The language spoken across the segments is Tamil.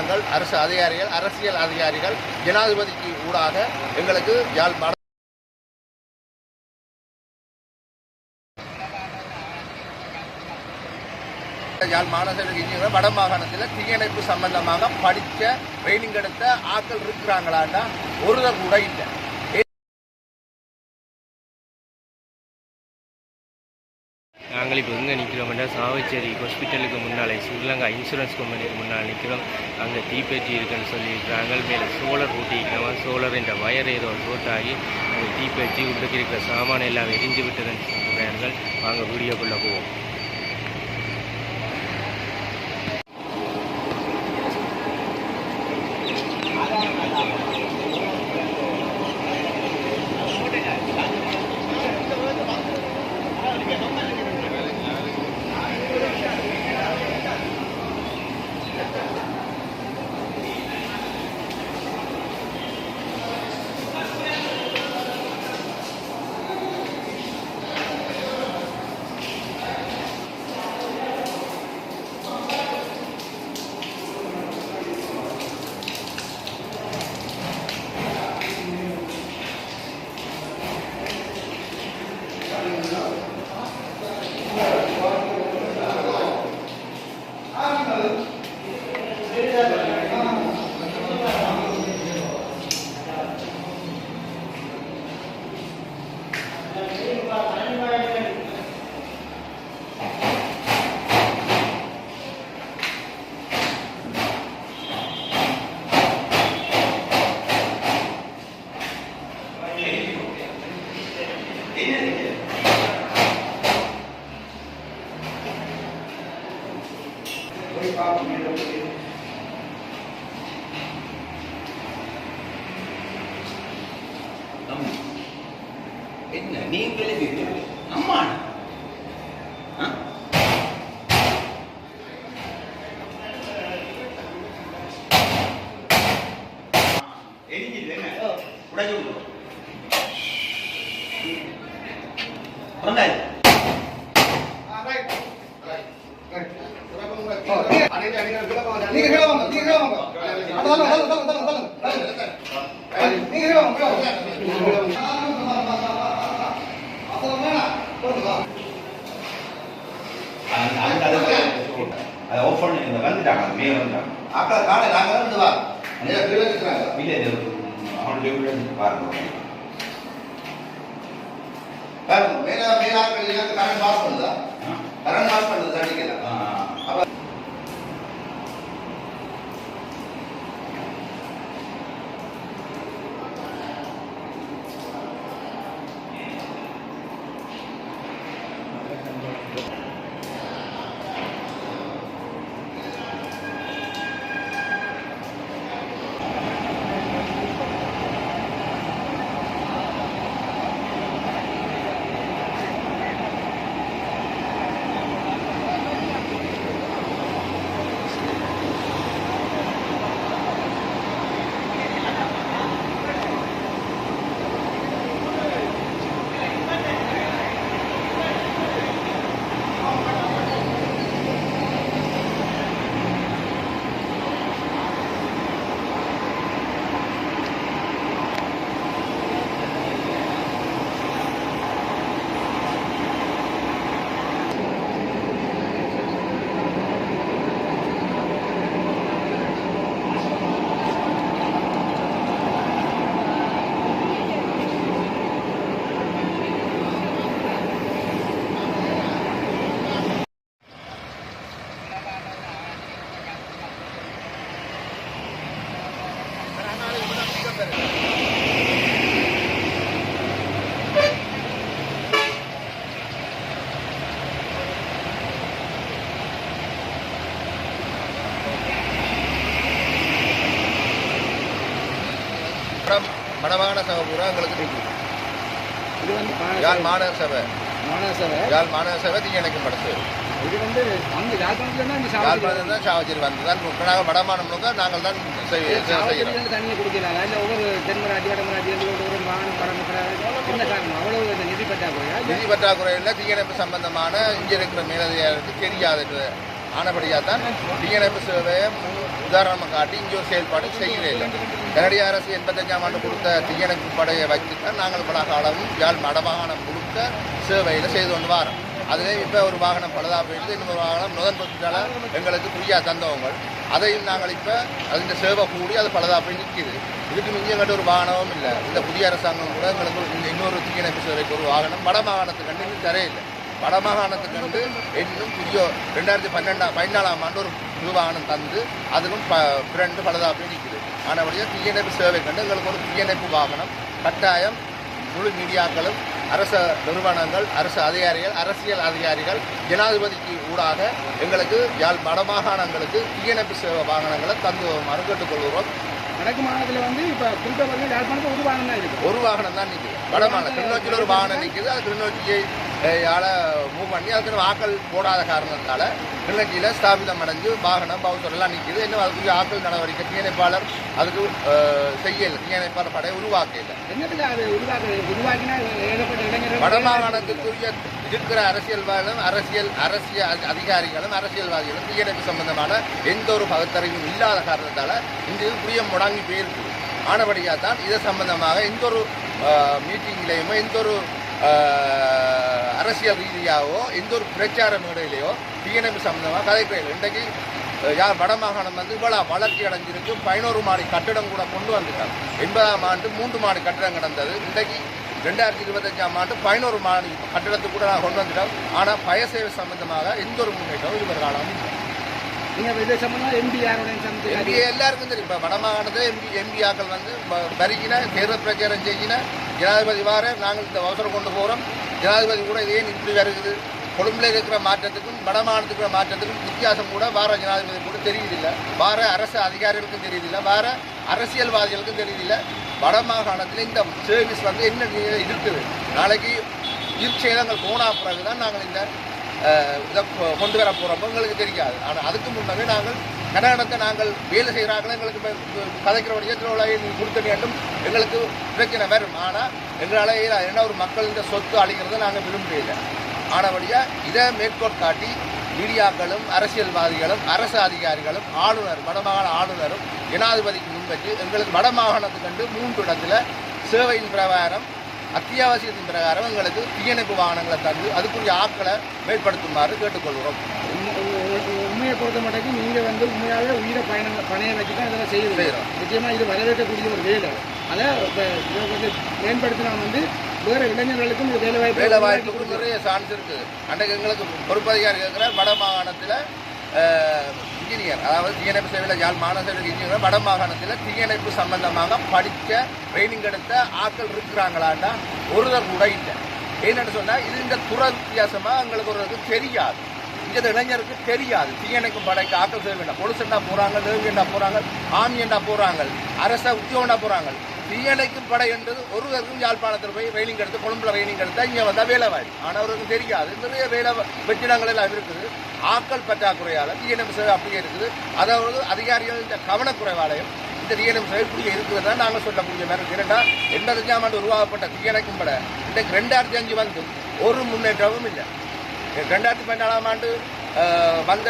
நாங்கள் அரசியல் அதிகாரிகள் ஜனாதிபதிக்கு ஊடாக எங்களுக்கு யாழ் மாநகர வட மாகாணத்தில் தீயணைப்பு சம்பந்தமாக படித்த ட்ரைனிங் எடுத்த ஆட்கள் இருக்கிறாங்களாண்டா ஒருவர் கூட இல்லை. நாங்கள் இப்போ எங்கே நிற்கிறோம்னா சாவச்சேரி ஹாஸ்பிட்டலுக்கு முன்னாலே ஸ்ரீலங்கா இன்சூரன்ஸ் கம்பெனிக்கு முன்னால் நிற்கிறோம். அங்கே தீப்பெட்டி இருக்குன்னு சொல்லியிருக்கிறாங்க. மேலே சோலர் ஊட்டிக்கிறோம். சோலர் என்ற வயர் ஏதோ ரோட்டாகி அந்த தீப்பெட்டி உள்ளுக்கு இருக்கிற சாமான் எல்லாம் எரிஞ்சு விட்டதுன்னு சொல்கிறார்கள். வாங்க வீடியோக்குள்ளே போவோம். என்ன நீங்களே அம்மா உடஞ்சு ஆஃப் பண்ணி வந்துட்டாங்க மே வந்துட்டாங்க அக்கா காலை நாங்கள் வந்து வா இல்லை அவனுடைய பாருங்க பாருங்க மேலாக்கள் கரண்ட் பாஸ் பண்ணுதா கரண்ட் பாஸ் பண்ணுது அடிக்கலாம் அப்போ மணவான சபை பூரா எங்களுக்கு இருக்குது. இது வந்து யாழ் மாநகர சபை யாழ் மாநகர சபை தீயணைக்கும் படத்து இது வந்து அங்கே யாழ்ப்பாணத்தில் தான் சாவச்சேரி வந்து தான் நாங்கள் வடமாநிலம் தான் நாங்கள் தான் செய்கிறோம். தண்ணியை குடிக்கிறாங்க இல்லை ஒவ்வொரு தென்மராட்சி வடமராட்சி ஒரு வாகனம் படம் காரணம் அவ்வளோ நிதி பற்றாக்குறை இல்லை தீயணைப்பு சம்பந்தமான இங்கே இருக்கிற மேலதிகாரிகளுக்கு தெரியாது. ஆனபடியாக தான் தீயணைப்பு சேவையை உதாரணமாக காட்டி இங்கே ஒரு செயல்பாடு செய்யவே இல்லை. கனடிய அரசு 85ஆம் ஆண்டு கொடுத்த தீயணைப்பு படையை வைத்து தான் நாங்கள் பல காலமும் யாழ் வடமாகாணம் முழுக்க சேவையில் செய்து கொண்டு வரோம். அதிலே இப்போ ஒரு வாகனம் பழுதாக போயிட்டு இன்னொரு வாகனம் நுதன் பத்திட்டால எங்களுக்கு ஃப்ரீயாக தந்தவங்க அதையும் நாங்கள் இப்போ அதில் சேவை கூடி அது பழுதாக போய் நிற்கிது. இதுக்கு மிஞ்சி எங்கிட்ட ஒரு வாகனமும் இல்லை. இந்த புதிய அரசாங்கம் கூட எங்களுக்கு இன்னொரு தீயணைப்பு சேவைக்கு ஒரு வாகனம் வடமாகாணத்துக்கு இன்னும் தரையில்லை. வடமாகாணத்துக்கு வந்து இன்னும் புதிய 2014ஆம் ஆண்டு ஒரு புது வாகனம் தந்து அதுக்கும் ஃப்ரெண்டு பழுதாக போய் நிற்குது. ஆனபடியாக தீயணைப்பு சேவை கண்டு எங்களுக்கு ஒரு தீயணைப்பு வாகனம் கட்டாயம் முழு மீடியாக்களும் அரச நிறுவனங்கள் அரசு அதிகாரிகள் அரசியல் அதிகாரிகள் ஜனாதிபதிக்கு ஊடாக எங்களுக்கு யாழ் வடமாகாணங்களுக்கு தீயணைப்பு சேவை வாகனங்களை தந்து வருமாறு கேட்டுக்கொள்கிறோம். வடக்கு மாநிலத்தில் வந்து இப்போ குறிப்பிட்ட யாழ்ப்பாணத்தில் ஒரு வாகனம் தான் இருக்குது. ஒரு வாகனம் தான் நிற்குது. வடமாநிலம் கிளிநொச்சியில் ஒரு வாகனம் நிற்குது. அது கிளிநொச்சியை மூவ் பண்ணி அதுக்கு ஆக்கள் போடாத காரணத்தால் கிளிநொச்சியில் ஸ்தாபிதம் அடைஞ்சு வாகனம் பவுசர் எல்லாம் நிற்குது. இன்னும் அதுக்கு ஆக்கள் நடவடிக்கை தீயணைப்பாளர் அதுக்கு செய்யலை. தீயணைப்பாளர் படையை உருவாக்கல. என்னதுக்கு அது உருவாக்கினா ஏகப்பட்ட இளைஞர்கள் வடமாகாணத்துக்குரிய இருக்கிற அரசியல்வாதிகளும் அரசியல் அதிகாரிகளும் அரசியல்வாதிகளும் தீயணைப்பு சம்பந்தமான எந்த ஒரு பகுத்தறிவும் இல்லாத காரணத்தால் இன்று புரிய முடங்கி போயிருக்கு. ஆனபடியாக தான் இது சம்பந்தமாக எந்த ஒரு மீட்டிங்லேயுமோ எந்த ஒரு அரசியல் ரீதியாகவோ எந்த ஒரு பிரச்சார மேடையிலையோ தீயணைப்பு சம்பந்தமாக கதைக்கிறேன். இன்றைக்கு யார் வடமாகாணம் வந்து இவ்வளோ வளர்ச்சி அடைஞ்சிருக்கு. 11 மாடி கட்டிடம் கூட கொண்டு வந்துட்டாங்க. 80ஆம் ஆண்டு 3 மாடி கட்டிடம் கிடந்தது. இன்றைக்கு 2025ஆம் ஆண்டு 11 மாடி கட்டிடத்துக்கு கூட நான் கொண்டு வந்துட்டோம். ஆனால் ஃபயர் சேவை சம்பந்தமாக எந்த ஒரு முன்னேற்றம் இதுவரை காலம் நீங்கள் இதை சம்பந்தமாக எம்பி எல்லாருக்கும் தெரியும். இப்போ வடமாகாணத்தில் எம்பியாக்கள் வந்து வருகின தேர்தல் பிரச்சாரம் செய்கின ஜனாதிபதி வார நாங்கள் இந்த அவசரம் கொண்டு போகிறோம். ஜனாதிபதி கூட இதே இப்படி வருகுது. கொழும்புல இருக்கிற மாற்றத்துக்கும் வடமாகாணத்துக்கு இருக்கிற மாற்றத்துக்கும் வித்தியாசம் கூட வார ஜனாதிபதி கூட தெரியுதில்லை. வார அரசு அதிகாரிகளுக்கும் தெரியுதில்லை. வார அரசியல்வாதிகளுக்கும் தெரியுதில்லை. வடமாகாணத்தில் இந்த சர்வீஸ் வந்து என்ன இருக்குது. நாளைக்கு சேதங்கள் போனா பிறகு தான் நாங்கள் இந்த இதை கொண்டு வர போகிறோம். எங்களுக்கு தெரியாது. ஆனால் அதுக்கு முன்னவே நாங்கள் கன்னடத்தை நாங்கள் வேலை செய்கிறாங்களோ எங்களுக்கு கதைக்கிறபடியே திருவிழாவை கொடுக்க வேண்டும். எங்களுக்கு பிரச்சனை வரும். ஆனால் எங்களால் என்ன ஒரு மக்கள் இந்த சொத்து அழிக்கிறத நாங்கள் விரும்பவில்லை. ஆனபடியாக இதை மேற்கோள் காட்டி மீடியாக்களும் அரசியல்வாதிகளும் அரசு அதிகாரிகளும் ஆளுநர் வடமாகாண ஆளுநரும் ஜனாதிபதிக்கு முன்வச்சு எங்களுக்கு வடமாகாணத்துக்கு கண்டு 3 இடத்துல சேவையின் பிரகாரம் அத்தியாவசியத்தின் பிரகாரம் எங்களுக்கு தீயணைப்பு வாகனங்களை தந்து அதுக்குரிய ஆட்களை மேற்படுத்துமாறு கேட்டுக்கொள்கிறோம். உண்மையை பொறுத்த மட்டும் நீங்கள் வந்து உண்மையாகவே உயிரை பணையை வச்சு தான் இதெல்லாம் செய்கிறோம். நிச்சயமாக இது வரவேற்கக்கூடிய ஒரு வேலை. அதை வந்து மேம்படுத்தினா வந்து வேறு இளைஞர்களுக்கும் இது வேலை வாய்ப்புக்கும் நிறைய சான்ஸ் இருக்குது. அன்றைக்கு எங்களுக்கு பொறுப்பதிகாரி இருக்கிற வடமாகாணத்தில் இன்ஜினியர், அதாவது தீயணைப்பு சேவையில் யாழ் மாநகர சேவையில் இன்ஜினியர் வடமாகாணத்தில் தீயணைப்பு சம்பந்தமாக படித்த ட்ரைனிங் எடுத்த ஆட்கள் இருக்கிறாங்களான்னா ஒருவர் கூட இல்லை. ஏன்னு சொன்னால் இது இந்த துறை வித்தியாசமாக எங்களுக்கு ஒரு தெரியாது. இந்த இளைஞருக்கு தெரியாது. தீயணைப்பு படைக்கு ஆட்கள் செய்ய வேண்டாம். பொலிசண்டா போகிறாங்க, நேவி என்ன போகிறாங்க, ஆர்மி என்ன போகிறாங்க, அரச உத்தியோகண்டா போகிறாங்க. தீயணைக்கும் படை என்றது ஒருவருக்கும் யாழ்ப்பாணத்தில் போய் ட்ரைனிங் எடுத்து கொழும்புல ட்ரைனிங் எடுத்தால் இங்கே வந்தால் வேலை வாய்ப்பு. ஆனால் அவருக்கு தெரியாது. நிறைய வேலை வெற்றிடங்கள் எல்லாம் இருக்குது. ஆட்கள் பற்றாக்குறையால் தீயணைப்பு சேவை அப்படியே இருக்குது. அதாவது அதிகாரிகள் இந்த கவனக்குறைவாலையும் இந்த தீயணைப்பு சேவை இப்படியே இருக்குது தான் நாங்கள் சொல்லக்கூடிய மாதிரி இருக்குது. ஏன்னா 85ஆம் ஆண்டு உருவாக்கப்பட்ட தீயணைக்கும் படை இன்றைக்கு 2005 வந்து ஒரு முன்னேற்றமும் இல்லை. 2014ஆம் ஆண்டு வந்த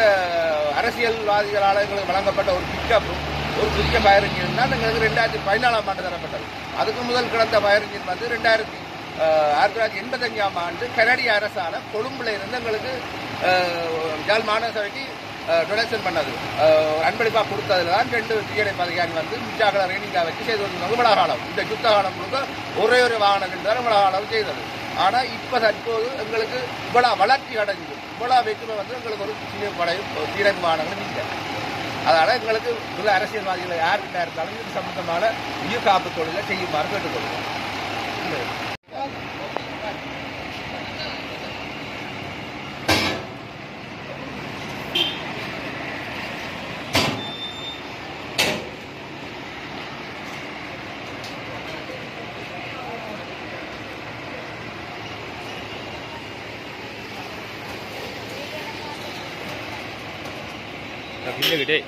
அரசியல்வாதிகளால் எங்களுக்கு வழங்கப்பட்ட ஒரு பிக்கப்பும் ஒரு புதிய ஃபயர் இன்ஜின் தான் எங்களுக்கு 2014ஆம் ஆண்டு தரப்பட்டது. அதுக்கு முதல் கிடந்த ஃபயர் இன்ஜின் வந்து 1985ஆம் ஆண்டு கனடிய அரசால் கொழும்புல இருந்து எங்களுக்கு யாழ் மாநகர சபைக்கு டொனேஷன் பண்ணது அன்பளிப்பாக கொடுத்ததுல தான் 2 தீயணைப்பு அதிகாரி வந்து மிச்சாக்களை ரேனிங்காக வச்சு செய்து வந்தாங்க. இவ்வளோ இந்த யுத்த காலம் முழுக்க ஒரே ஒரு வாகனம் தான் இவ்வளோ காலம் செய்தது. ஆனால் இப்போ தற்போது எங்களுக்கு இவ்வளோ வளர்ச்சி அடைஞ்சு இவ்வளோ வெற்றுமை வந்து எங்களுக்கு ஒரு தீயணைப்பு வாகனங்களும் இல்லை. அதனால் எங்களுக்கு உள்ள அரசியல்வாதிகளை யாருக்கிட்ட இருந்தாலும் இது சம்பந்தமான உயிர் காப்பு தொழிலை செய்யுமாறு கேட்டுக்கொள்கிறோம். அப்படின்னுக்கிட்டே